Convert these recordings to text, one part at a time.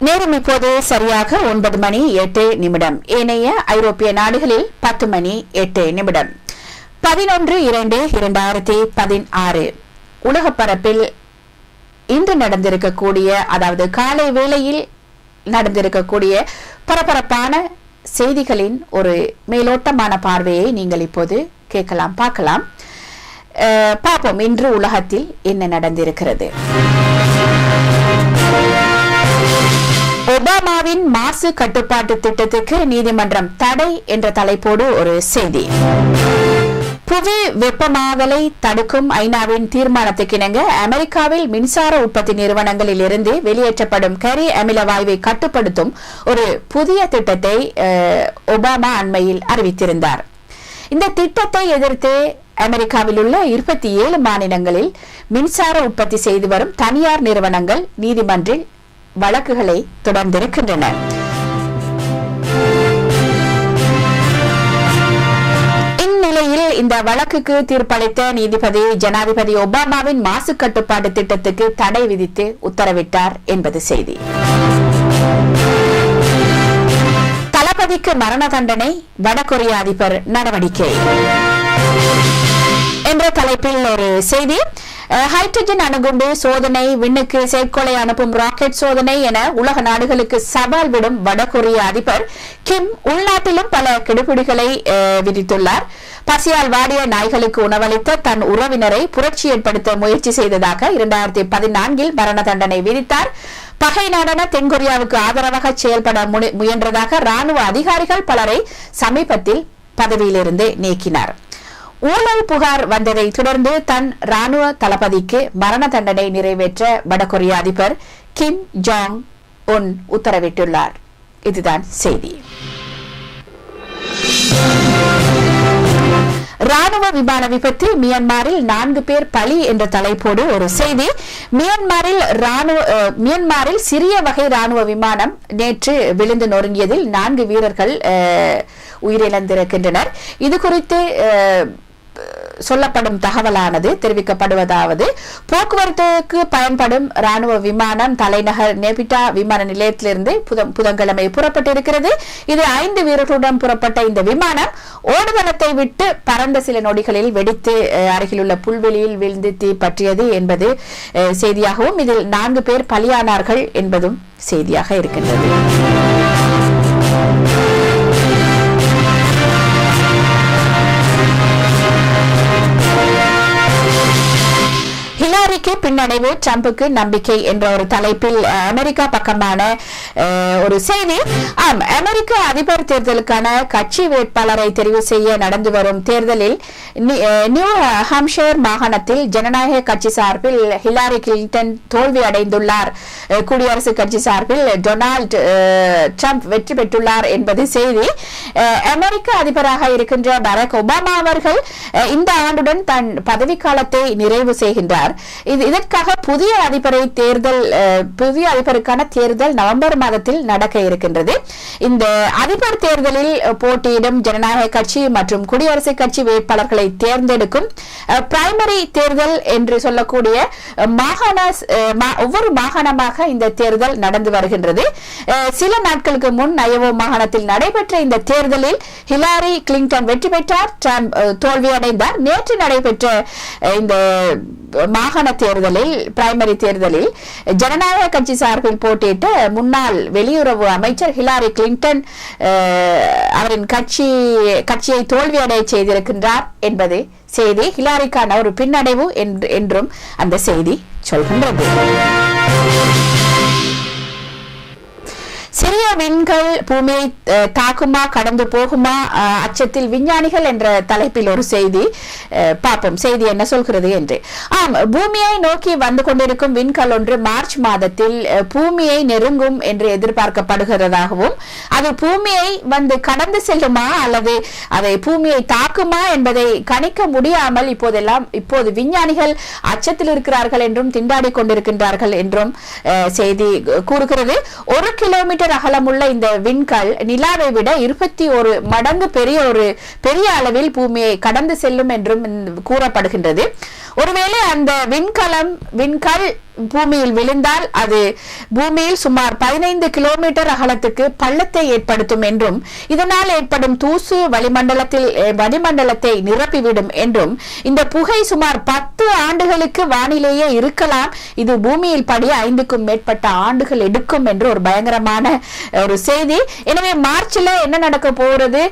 நேரம் இப்போது சரியாக 9:08. ஏனைய ஐரோப்பிய நாடுகளில் 10:08. 11/2/2016 உலக பரப்பில் இன்று நடந்திருக்கக்கூடிய, அதாவது காலை வேளையில் நடந்திருக்கக்கூடிய பரபரப்பான செய்திகளின் ஒரு மேலோட்டமான பார்வையை நீங்கள் இப்போது கேட்கலாம், பார்க்கலாம். பார்ப்போம் இன்று உலகத்தில் என்ன நடந்திருக்கிறது. ஒபாமாவின் மாசு கட்டுப்பாட்டு திட்டத்துக்கு நீதிமன்றம் தடை என்ற தலைப்போடு ஒரு செய்தி. புவி வெப்பமாதலை தடுக்கும் ஐநாவின் தீர்மானத்துக்கு இணங்க அமெரிக்காவில் மின்சார உற்பத்தி நிறுவனங்களில் இருந்து வெளியேற்றப்படும் கரி அமில வாயுவை கட்டுப்படுத்தும் ஒரு புதிய திட்டத்தை ஒபாமா அண்மையில் அறிவித்திருந்தார். இந்த திட்டத்தை எதிர்த்து அமெரிக்காவில் உள்ள 27 மாநிலங்களில் மின்சார உற்பத்தி செய்து வரும் தனியார் நிறுவனங்கள் நீதிமன்றில் வழக்குகளை தொடர்ந்திருக்கின்றன. இந்நிலையில் இந்த வழக்குக்கு தீர்ப்பளித்த நீதிபதி ஜனாதிபதி ஒபாமாவின் மாசு கட்டுப்பாட்டு திட்டத்துக்கு தடை விதித்து உத்தரவிட்டார் என்பது செய்தி. தளபதிக்கு மரண தண்டனை, வடகொரிய அதிபர் நடவடிக்கை என்ற தலைப்பில் ஒரு செய்தி. ஹைட்ரஜன் அணுகுண்டு சோதனை, விண்ணுக்கு செயற்கொலை அனுப்பும் ராக்கெட் சோதனை என உலக நாடுகளுக்கு சவால் விடும் வடகொரிய அதிபர் கிம் உள்நாட்டிலும் பல கெடுபிடிகளை விதித்துள்ளார். பசியால் வாடிய நாய்களுக்கு உணவளித்த தன் உறவினரை புரட்சி ஏற்படுத்த முயற்சி செய்ததாக 2014 மரண தண்டனை விதித்தார். பகை நாடான தென்கொரியாவுக்கு ஆதரவாக செயல்பட முயன்றதாக ராணுவ அதிகாரிகள் பலரை சமீபத்தில் பதவியிலிருந்து நீக்கினார். ஊழல் புகார் வந்ததை தொடர்ந்து தன் ராணுவ தளபதிக்கு மரண தண்டனை நிறைவேற்ற வடகொரிய அதிபர் கிம் ஜாங் உன் உத்தரவிட்டுள்ளார். இதுதான் செய்தி. ராணுவ விமான விபத்தில் மியான்மரில் 4 பேர் பலி என்ற தலைப்போடு ஒரு செய்தி. மியான்மரில் சிறிய வகை ராணுவ விமானம் நேற்று விழுந்து நொறுங்கியதில் 4 வீரர்கள் உயிரிழந்திருக்கின்றனர். இது குறித்து சொல்லப்படும் தகவலானது தெரிவிக்கப்படுவதாவது, போக்குவரத்துக்கு பயன்படும் ராணுவ விமானம் தலைநகர் நேபிட்டா விமான நிலையத்திலிருந்து புதன்கிழமை புறப்பட்டிருக்கிறது. இது 5 வீரர்களுடன் புறப்பட்ட இந்த விமானம் ஓடுதளத்தை விட்டு பறந்த சில நொடிகளில் வெடித்து அருகிலுள்ள புல்வெளியில் விழுந்து தீ பற்றியது என்பது செய்தியாகவும், இதில் 4 பேர் பலியானார்கள் என்பதும் செய்தியாக இருக்கின்றது. ஹிலாரிக்கு பின்னடைவு, ட்ரம்புக்கு நம்பிக்கை என்ற ஒரு தலைப்பில் அமெரிக்கா பக்கமான ஒரு செய்தி. அமெரிக்க அதிபர் தேர்தலுக்கான கட்சி வேட்பாளரை தெரிவு செய்ய நடந்து வரும் தேர்தலில் நியூ ஹாம்ஷயர் மாகாணத்தில் ஜனநாயக கட்சி சார்பில் ஹிலாரி கிளின்டன் தோல்வி அடைந்துள்ளார். குடியரசுக் கட்சி சார்பில் டொனால்டு ட்ரம்ப் வெற்றி பெற்றுள்ளார் என்பது செய்தி. அமெரிக்க அதிபராக இருக்கின்ற பராக் ஒபாமா அவர்கள் இந்த ஆண்டுடன் தன் பதவிக்காலத்தை நிறைவு செய்கின்றார். இதற்காக புதிய அதிபருக்கான தேர்தல் நவம்பர் மாதத்தில் நடக்க இருக்கின்றது. இந்த அதிபர் தேர்தலில் போட்டியிடும் ஜனநாயக கட்சி மற்றும் குடியரசுக் கட்சி வேட்பாளர்களை தேர்ந்தெடுக்கும் பிரைமரி தேர்தல் என்று சொல்லக்கூடிய ஒவ்வொரு மாகாணமாக இந்த தேர்தல் நடந்து வருகின்றது. சில நாட்களுக்கு முன் அயோவா மாகாணத்தில் நடைபெற்ற இந்த தேர்தலில் ஹிலாரி கிளின்டன் வெற்றி பெற்றார், ட்ரம்ப் தோல்வியடைந்தார். நேற்று நடைபெற்ற இந்த மாகாண தேர்தலில், பிரைமரி தேர்தலில் ஜனநாயக கட்சி சார்பில் போட்டியிட்ட முன்னாள் வெளியுறவு அமைச்சர் ஹிலாரி கிளின்டன் அவரின் கட்சியை தோல்வியடைய செய்திருக்கின்றார் என்பது செய்தி. ஹிலாரிக்கான ஒரு பின்னடைவு என்றும் அந்த செய்தி சொல்கின்றது. சிறிய விண்கள் பூமியை தாக்குமா, கடந்து போகுமா, அச்சத்தில் விஞ்ஞானிகள் என்ற தலைப்பில் ஒரு செய்தி. பார்ப்போம் செய்தி என்ன சொல்கிறது என்று. பூமியை நோக்கி வந்து கொண்டிருக்கும் விண்கல் ஒன்று மார்ச் மாதத்தில் பூமியை நெருங்கும் என்று எதிர்பார்க்கப்படுகிறதாகவும், அது பூமியை வந்து கடந்து செல்லுமா அல்லது அதை பூமியை தாக்குமா என்பதை கணிக்க முடியாமல் இப்போது விஞ்ஞானிகள் அச்சத்தில் இருக்கிறார்கள் என்றும் திண்டாடி கொண்டிருக்கின்றார்கள் என்றும் செய்தி கூறுகிறது. 1 கிலோமீட்டர் அகலமுள்ள இந்த விண்கல் நிலாவை விட 21 மடங்கு பெரிய அளவில் பூமியை கடந்து செல்லும் என்றும் கூறப்படுகின்றது. ஒருவேளை அந்த விண்கல் பூமியில் விழுந்தால் அது பூமியில் சுமார் 15 கிலோமீட்டர் அகலத்துக்கு பள்ளத்தை ஏற்படுத்தும் என்றும் இதனால் ஏற்படும் தூசு வளிமண்டலத்தை நிரப்பிவிடும் என்றும் இந்த புகை சுமார் 10 ஆண்டுகளுக்கு வானிலேயே இருக்கலாம், இது பூமியில் படி 5க்கும் மேற்பட்ட ஆண்டுகள் எடுக்கும் என்று ஒரு பயங்கரமான ஒரு செய்தி. எனவே மார்ச்ல என்ன நடக்க போகிறது,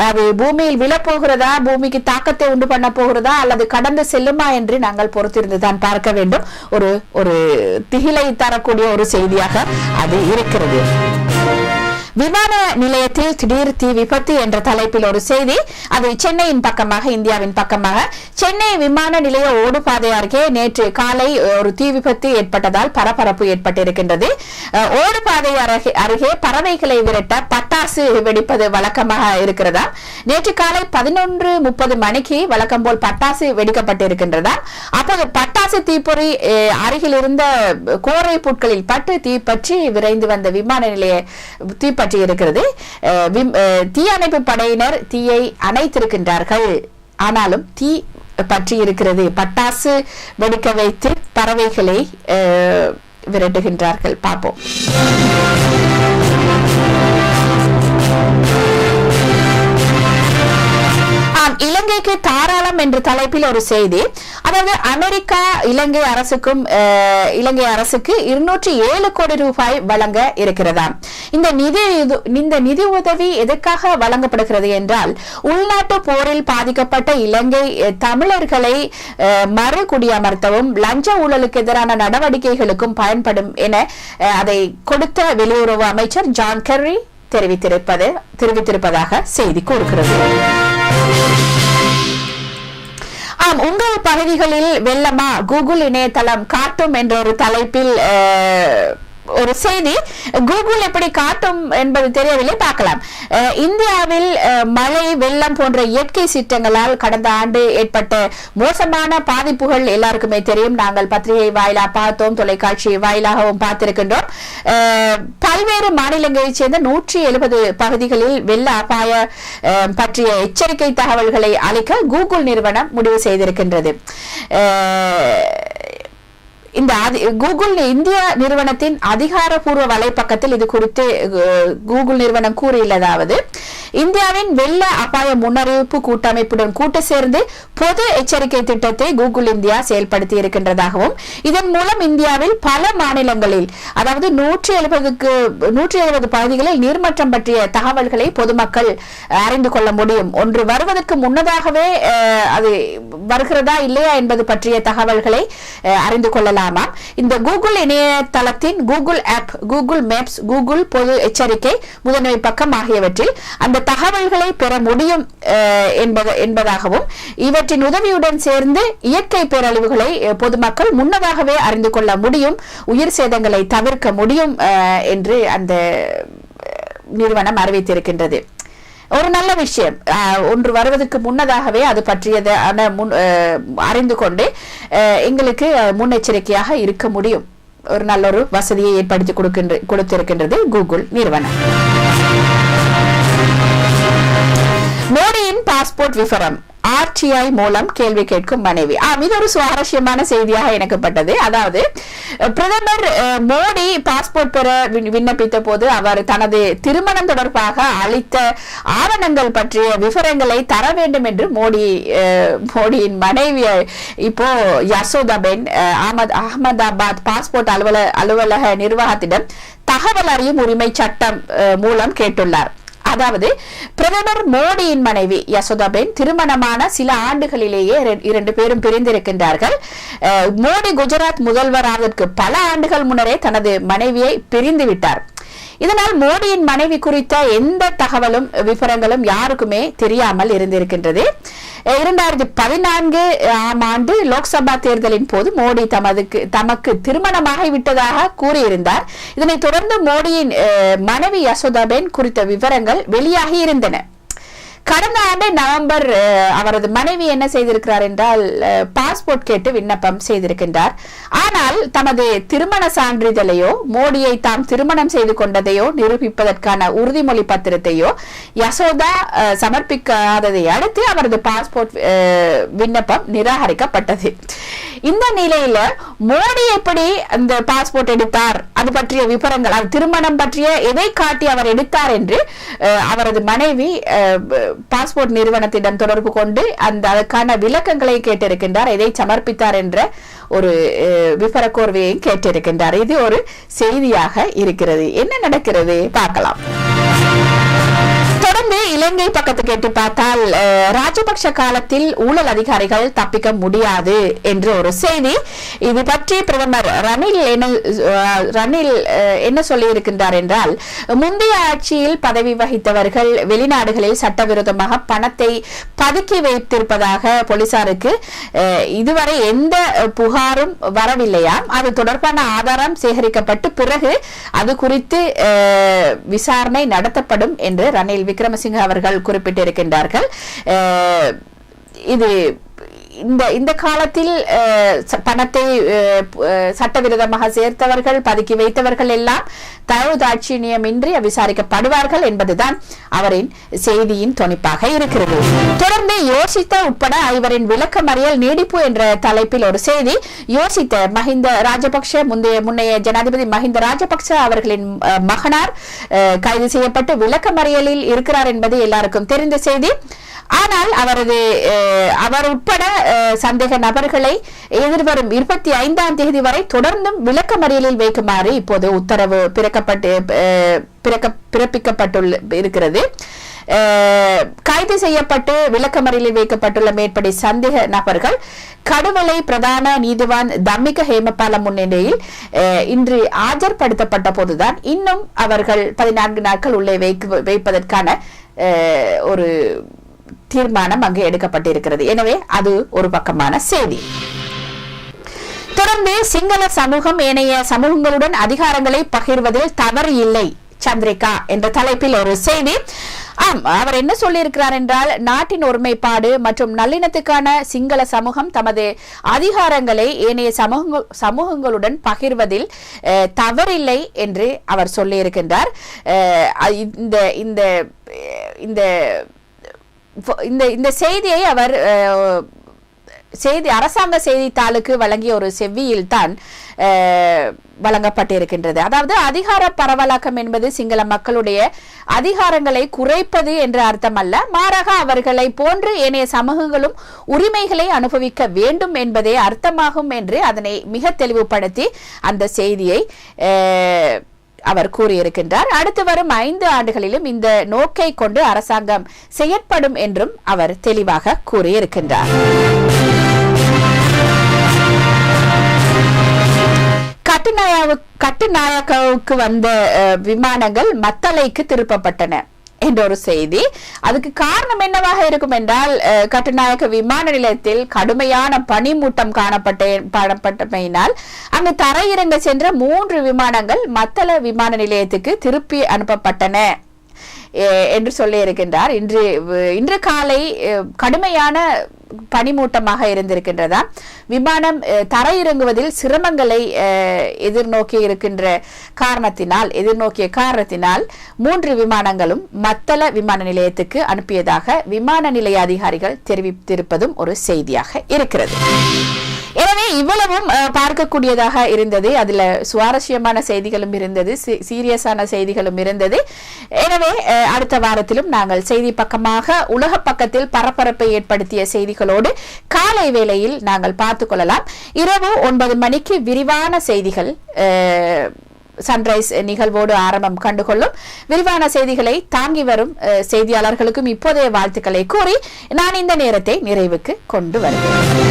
அது பூமியில் விழப்போகிறதா, பூமிக்கு தாக்கத்தை உண்டு பண்ண போகிறதா அல்லது கடந்து செல்லுமா என்று நாங்கள் பொறுத்திருந்துதான் பார்க்க வேண்டும். ஒரு ஒரு திகிலை தரக்கூடிய ஒரு செய்தியாக அது இருக்கிறது. விமான நிலையத்தில் திடீர் தீ விபத்து என்ற தலைப்பில் ஒரு செய்தி, அது சென்னையின் பக்கமாக, இந்தியாவின் பக்கமாக. சென்னை விமான நிலைய ஓடுபாதை அருகே நேற்று காலை ஒரு தீ விபத்து ஏற்பட்டதால் பரபரப்பு ஏற்பட்டிருக்கின்றது. ஓடுபாதை அருகே பறவைகளை விரட்ட பட்டாசு வெடிப்பது வழக்கமாக இருக்கிறதா. நேற்று காலை 11:30 மணிக்கு வழக்கம் போல் பட்டாசு வெடிக்கப்பட்டிருக்கின்றதா. அப்போது பட்டாசு தீப்பொறி அருகில் இருந்த கோரை புட்களில் பட்டு தீப்பற்றி விரைந்து வந்த விமான நிலைய தீப்பற்றி இருக்கிறது. தீயணைப்பு படையினர் தீயை அணைத்திருக்கின்றார்கள், ஆனாலும் தீ பற்றி இருக்கிறது. பட்டாசு வெடிக்க வைத்து பறவைகளை விரட்டுகின்றார்கள். பார்ப்போம். இலங்கைக்கு தாராளம் என்ற தலைப்பில் ஒரு செய்தி, அதாவது அமெரிக்கா இலங்கை அரசுக்கு 207 கோடி ரூபாய் வழங்க இருக்கிறதாம். இந்த நிதி உதவி எதற்காக வழங்கப்படுகிறது என்றால், உள்நாட்டு போரில் பாதிக்கப்பட்ட இலங்கை தமிழர்களை மறு குடியமர்த்தவும் லஞ்ச ஊழலுக்கு எதிரான நடவடிக்கைகளுக்கும் பயன்படும் என அதை கொடுத்த வெளியுறவு அமைச்சர் ஜான் கெர்ரி தெரிவித்திருப்பதாக செய்தி கூறுகிறது. உங்கள் பகுதிகளில் வெள்ளமா, கூகுள் இணையதளம் காட்டும் என்ற ஒரு தலைப்பில் ஒரு செய்தி. கூகுள் எப்படி காட்டும் என்பது தெரியவில்லை, பார்க்கலாம். இந்தியாவில் மழை, வெள்ளம் போன்ற இயற்கை சீற்றங்களால் கடந்த ஆண்டு ஏற்பட்ட மோசமான பாதிப்புகள் எல்லாருக்குமே தெரியும். நாங்கள் பத்திரிகை வாயிலாக பார்த்தோம், தொலைக்காட்சி வாயிலாகவும் பார்த்திருக்கின்றோம். பல்வேறு மாநிலங்களைச் சேர்ந்த 170 பகுதிகளில் வெள்ள அபாய பற்றிய எச்சரிக்கை தகவல்களை அளிக்க கூகுள் நிறுவனம் முடிவு செய்திருக்கின்றது. இந்த கூகுள் இந்திய நிறுவனத்தின் அதிகாரப்பூர்வ வலைப்பக்கத்தில் இது குறித்து கூகுள் நிறுவனம் கூறியுள்ளதாவது, இந்தியாவின் வெள்ள அபாய முன்னறிவிப்பு கூட்டமைப்புடன் கூட்டு சேர்ந்து பொது எச்சரிக்கை திட்டத்தை கூகுள் இந்தியா செயல்படுத்தி இருக்கின்றதாகவும், இதன் மூலம் இந்தியாவில் பல மாநிலங்களில், அதாவது 170 பகுதிகளில் நீர்மட்டம் பற்றிய தகவல்களை பொதுமக்கள் அறிந்து கொள்ள முடியும். ஒன்று வருவதற்கு முன்னதாகவே அது வருகிறதா இல்லையா என்பது பற்றிய தகவல்களை அறிந்து கொள்ளலாம். இந்த கூகுள் இணையதளத்தின் Google app, Google maps, Google பொது எச்சரிக்கை முதன்மை பக்கம் ஆகியவற்றில் அந்த தகவல்களை பெற முடியும் என்பதாகவும், இவற்றின் உதவியுடன் சேர்ந்து இயற்கை பேரழிவுகளை பொதுமக்கள் முன்னதாகவே அறிந்து கொள்ள முடியும், உயிர் சேதங்களை தவிர்க்க முடியும் என்று அந்த நிறுவனம் அறிவித்திருக்கின்றது. ஒரு நல்ல விஷயம். ஒன்று வருவதற்கு முன்னதாகவே அது பற்றியது அறிந்து கொண்டு எங்களுக்கு முன்னெச்சரிக்கையாக இருக்க முடியும். ஒரு நல்ல ஒரு வசதியை ஏற்படுத்தி கொடுத்திருக்கின்றது கூகுள் நிறுவனம். மோடியின் பாஸ்போர்ட் விவரம், RTI மூலம் கேள்வி கேட்கும் மனைவி. இது ஒரு சுவாரஸ்யமான செய்தியாக எனக்குப்பட்டது. அதாவது பிரதமர் மோடி பாஸ்போர்ட் பெற விண்ணப்பித்த போது அவர் தனது திருமணம் தொடர்பாக அளித்த ஆவணங்கள் பற்றிய விவரங்களை தர வேண்டும் என்று மோடியின் மனைவி இப்போ யசோதாபென் அகமதாபாத் பாஸ்போர்ட் அலுவலக நிர்வாகத்திடம் தகவல் அறியும் உரிமை சட்டம் மூலம் கேட்டுள்ளார். அதாவது பிரதமர் மோடியின் மனைவி யசோதாபென் திருமணமான சில ஆண்டுகளிலேயே 2 பேரும் பிரிந்திருக்கின்றார்கள். மோடி குஜராத் முதல்வராவதற்கு பல ஆண்டுகள் முன்னரே தனது மனைவியை பிரிந்து விட்டார். இதனால் மோடியின் மனைவி குறித்த எந்த தகவலும் விவரங்களும் யாருக்குமே தெரியாமல் இருந்திருக்கின்றது. 2014 ஆண்டு லோக்சபா தேர்தலின் போது மோடி தமக்கு திருமணமாகிவிட்டதாக கூறியிருந்தார். இதனைத் தொடர்ந்து மோடியின் மனைவி யசோதாபென் குறித்த விவரங்கள் வெளியாகி இருந்தன. கடந்த ஆண்டு நவம்பர் அவரது மனைவி என்ன செய்திருக்கிறார் என்றால் பாஸ்போர்ட் கேட்டு விண்ணப்பம் செய்திருக்கின்றார். ஆனால் தமது திருமண சான்றிதழையோ மோடியை தாம் திருமணம் செய்து கொண்டதையோ நிரூபிப்பதற்கான உறுதிமொழி பத்திரத்தையோ யசோதா சமர்ப்பிக்காததை அடுத்து அவரது பாஸ்போர்ட் விண்ணப்பம் நிராகரிக்கப்பட்டது. இந்த நிலையில மோடி எப்படி அந்த பாஸ்போர்ட் எடுத்தார், அது பற்றிய விவரங்கள், திருமணம் பற்றிய எதை காட்டி அவர் எடுத்தார் என்று அவரது மனைவி பாஸ்போர்ட் நிறுவனத்திடம் தொடர்பு கொண்டு அதற்கான விளக்கங்களை கேட்டிருக்கின்றார். எதை சமர்ப்பித்தார் என்ற ஒரு விவர கோர்வையை கேட்டிருக்கின்றார். இது ஒரு செய்தியாக இருக்கிறது. என்ன நடக்கிறது பார்க்கலாம். தொடர்ந்து இலங்கை பக்கத்து கேட்டு பார்த்தால் ராஜபக்ஷ காலத்தில் ஊழல் அதிகாரிகள் தப்பிக்க முடியாது என்ற ஒரு செய்தி. இது பற்றி பிரதமர் ரணில் என்ன சொல்லி இருக்கின்றார் என்றால், முந்தைய ஆட்சியில் பதவி வகித்தவர்கள் வெளிநாடுகளில் சட்டவிரோதமாக பணத்தை பதுக்கி வைத்திருப்பதாக போலீசாருக்கு இதுவரை எந்த புகாரும் வரவில்லையாம். அது தொடர்பான ஆதாரம் சேகரிக்கப்பட்டு பிறகு அது குறித்து விசாரணை நடத்தப்படும் என்று ரணில் விக்ரமசிங்க அவர்கள் குறிப்பிட்டிருக்கின்றார்கள். இது இந்த காலத்தில் பணத்தை சட்டவிரோதமாக சேர்த்தவர்கள் பதுக்கி வைத்தவர்கள் எல்லாம் தயவு தாட்சியமின்றி விசாரிக்கப்படுவார்கள் என்பதுதான் அவரின் செய்தியின் தொனிப்பாக இருக்கிறது. தொடர்ந்து யோசித்த உட்பட ஐவரின் விளக்கமறியல் நீடிப்பு என்ற தலைப்பில் ஒரு செய்தி. யோசித்த மஹிந்த ராஜபக்ஷ முன்னைய ஜனாதிபதி மஹிந்த ராஜபக்ஷ அவர்களின் மகனார் கைது செய்யப்பட்டு விளக்கமறியலில் இருக்கிறார் என்பது எல்லாருக்கும் தெரிந்த செய்தி. ஆனால் அவர் உட்பட சந்தேக நபர்களை எதிர்வரும் 25ஆம் தேதி வரை தொடர்ந்தும் விளக்கமறியலில் வைக்குமாறு இப்போது உத்தரவு பிறப்பிக்கப்பட்டுள்ளது. கைது செய்யப்பட்டு விளக்கமறியலில் வைக்கப்பட்டுள்ள மேற்படி சந்தேக நபர்கள் கடுவலை பிரதான நீதிவான் தம்மிக ஹேமபால முன்னிலையில் இன்று ஆஜர்படுத்தப்பட்ட போதுதான் இன்னும் அவர்கள் 14 நாட்கள் உள்ளே வைப்பதற்கான ஒரு தீர்மானம் அங்கு எடுக்கப்பட்டிருக்கிறது. எனவே அது ஒரு பக்கமான செய்தி. தொடர்ந்து சிங்கள சமூகம் ஏனைய சமூகங்களுடன் அதிகாரங்களை பகிர்வதில் தவறு இல்லை சந்திரிகா என்ற தலைப்பில் ஒரு செய்தி. அவர் என்ன சொல்லி இருக்கிறார் என்றால், நாட்டின் ஒருமைப்பாடு மற்றும் நல்லிணத்துக்கான சிங்கள சமூகம் தமது அதிகாரங்களை ஏனைய சமூகங்களுடன் பகிர்வதில் தவறில்லை என்று அவர் சொல்லி இருக்கின்றார். இந்த செய்தியை அவர் அரசாங்க செய்தித்தாளுக்கு வழங்கிய ஒரு செவ்வியில் தான் வழங்கப்பட்டிருக்கின்றது. அதாவது அதிகார பரவலாக்கம் என்பது சிங்கள மக்களுடைய அதிகாரங்களை குறைப்பது என்ற அர்த்தம் அல்ல, மாறாக அவர்களை போன்று ஏனைய சமூகங்களும் உரிமைகளை அனுபவிக்க வேண்டும் என்பதே அர்த்தமாகும் என்று அதனை மிக தெளிவுபடுத்தி அந்த செய்தியை அவர் கூறியிருக்கின்றார். அடுத்து வரும் 5 ஆண்டுகளிலும் இந்த நோக்கை கொண்டு அரசாங்கம் செயற்படும் என்றும் அவர் தெளிவாக கூறியிருக்கின்றார். கட்டுநாயக்காவுக்கு வந்த விமானங்கள் மத்தளைக்கு திருப்பப்பட்டன என்ற ஒரு செய்தி. அதுக்கு காரணம் என்னவாக இருக்கும் என்றால், கட்டுநாயக்க விமான நிலையத்தில் கடுமையான பனிமூட்டம் காணப்பட்டமையினால் அங்கு தரையிறங்க சென்ற 3 விமானங்கள் மத்தள விமான நிலையத்துக்கு திருப்பி அனுப்பப்பட்டன என்று சொல்லி இருக்கின்றார். இன்று காலை கடுமையான பனிமூட்டமாக இருந்திருக்கின்றதா. விமானம் தரையிறங்குவதில் சிரமங்களை எதிர்நோக்கிய காரணத்தினால் 3 விமானங்களும் மத்தள விமான நிலையத்துக்கு அனுப்பியதாக விமான நிலைய அதிகாரிகள் தெரிவித்திருப்பதும் ஒரு செய்தியாக இருக்கிறது. எனவே இவ்வளவும் பார்க்கக்கூடியதாக இருந்தது. அதுல சுவாரஸ்யமான செய்திகளும் இருந்தது, சீரியஸான செய்திகளும் இருந்தது. எனவே அடுத்த வாரத்திலும் நாங்கள் செய்தி பக்கமாக உலக பக்கத்தில் பரபரப்பை ஏற்படுத்திய செய்திகளோடு காலை வேளையில் நாங்கள் பார்த்துக் கொள்ளலாம். இரவு 9 மணிக்கு விரிவான செய்திகள் சன்ரைஸ் நிகழ்வோடு ஆரம்பம் கண்டுகொள்ளும். விரிவான செய்திகளை தாங்கி வரும் செய்தியாளர்களுக்கும் இப்போதைய வாழ்த்துக்களை கூறி நான் இந்த நேரத்தை நிறைவுக்கு கொண்டு வருகிறேன்.